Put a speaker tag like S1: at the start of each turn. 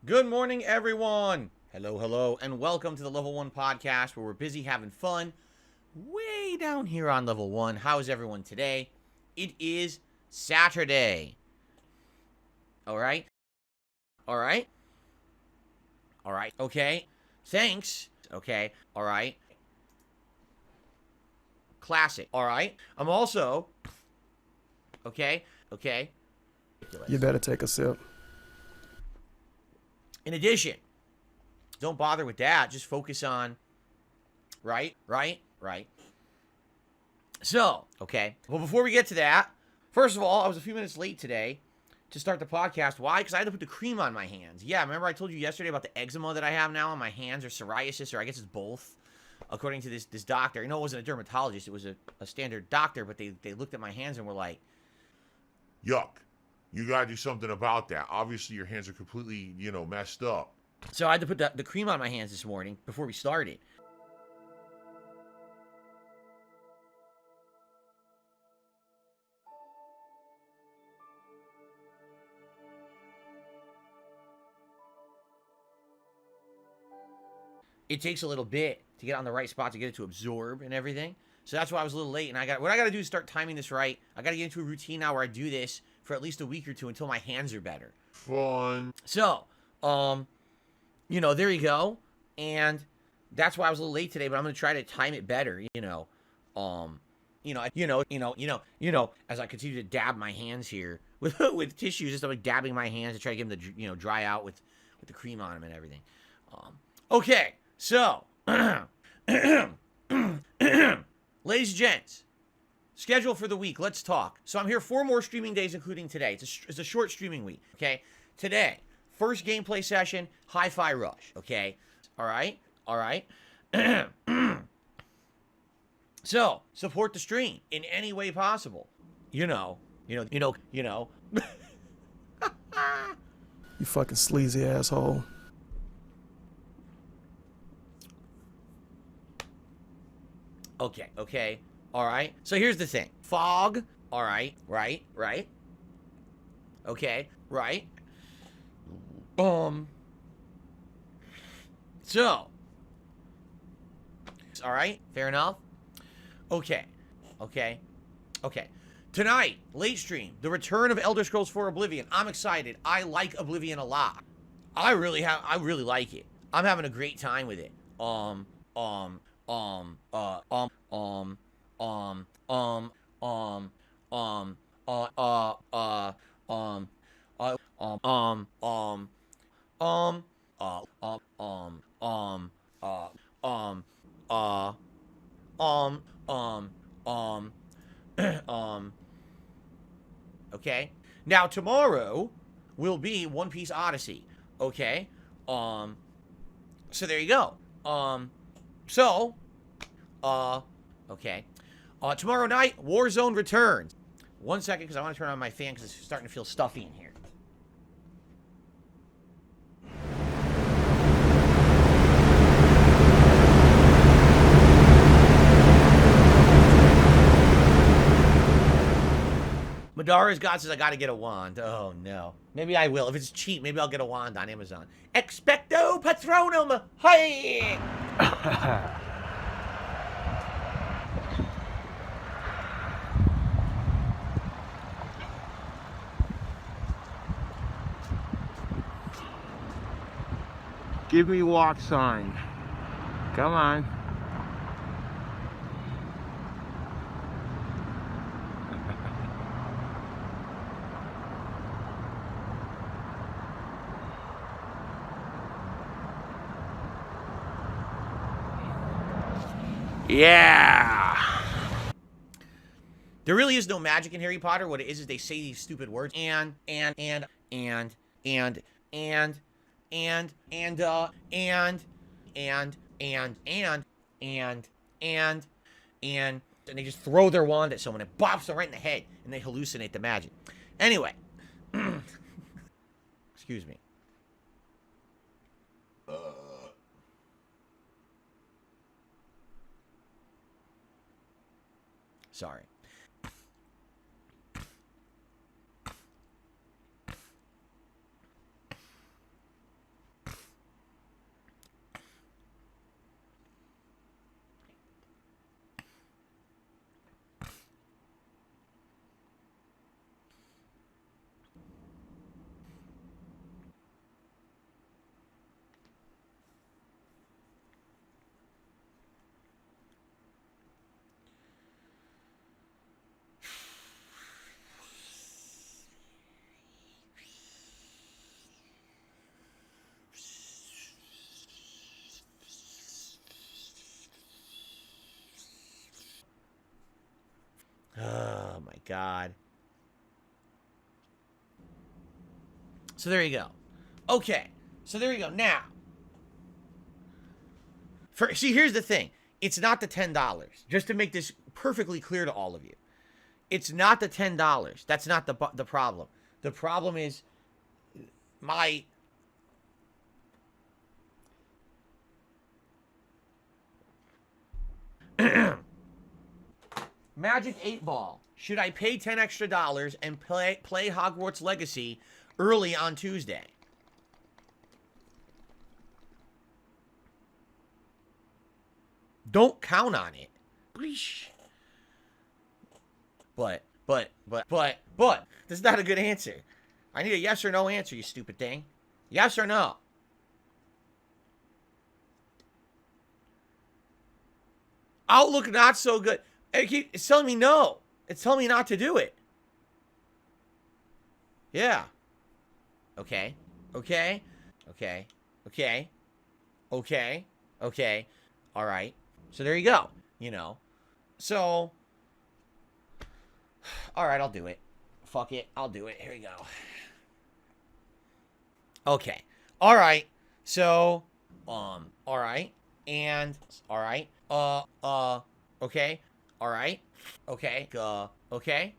S1: Good morning, everyone. Hello, hello, and welcome to the Level 1 podcast where we're busy having fun way down here on Level 1. How is everyone today? It is Saturday. All right? All right? All right. Okay. Thanks. Okay. All right. Classic. All right. I'm also... Okay. Okay.
S2: You better take a sip.
S1: In addition, don't bother with that. Just focus on... Right. So, okay. Well, before we get to that, first of all, I was a few minutes late today to start the podcast. Why? Because I had to put the cream on my hands. Yeah, remember I told you yesterday about the eczema that I have now on my hands, or psoriasis, or I guess it's both, according to this doctor. You know, it wasn't a dermatologist. It was a standard doctor, but they looked at my hands and were like,
S3: yuck. You gotta do something about that. Obviously, your hands are completely, messed up.
S1: So I had to put the cream on my hands this morning before we started. It takes a little bit to get on the right spot to get it to absorb and everything. So that's why I was a little late. And what I got to do is start timing this right. I got to get into a routine now where I do this for at least a week or two until my hands are better.
S3: Fun.
S1: So, there you go. And that's why I was a little late today, but I'm going to try to time it better, as I continue to dab my hands here with tissues, just like dabbing my hands to try to get them to, dry out with the cream on them and everything. Okay. So, ladies and gents, schedule for the week. Let's talk. So I'm here 4 more streaming days, including today. It's a short streaming week, okay? Today, first gameplay session, Hi-Fi Rush, okay? All right? So, support the stream in any way possible. You
S2: fucking sleazy asshole.
S1: Okay. All right. So here's the thing. Fog. All right. Right. Okay. Right. So. All right. Fair enough. Okay. Tonight, late stream, the return of Elder Scrolls 4 Oblivion. I'm excited. I like Oblivion a lot. I really like it. I'm having a great time with it. Okay. Now tomorrow will be One Piece Odyssey. Okay. So there you go. Okay. Tomorrow night, Warzone returns. 1 second, because I want to turn on my fan because it's starting to feel stuffy in here. Madara's God says I gotta get a wand. Oh no. Maybe I will. If it's cheap, maybe I'll get a wand on Amazon. Expecto Patronum! Hey!
S4: Give me walk sign. Come on.
S1: Yeah. There really is no magic in Harry Potter. What it is they say these stupid words and they just throw their wand at someone and bops them right in the head and they hallucinate the magic. Anyway. Excuse me. Sorry. God. So there you go. Okay. So there you go. Now, see, here's the thing. It's not the $10. Just to make this perfectly clear to all of you. It's not the $10. That's not the problem. The problem is my... Magic 8 Ball. Should I pay $10 extra and play Hogwarts Legacy early on Tuesday? Don't count on it. But, that's not a good answer. I need a yes or no answer, you stupid thing. Yes or no? Outlook not so good. It's telling me no. It's telling me not to do it. Yeah. Okay. Okay. Okay. Okay. Okay. Okay. All right. So there you go. You know. So. All right, I'll do it. Fuck it. I'll do it. Here we go. Okay. All right. So, all right. And, all right. Okay. All right. Okay. Okay.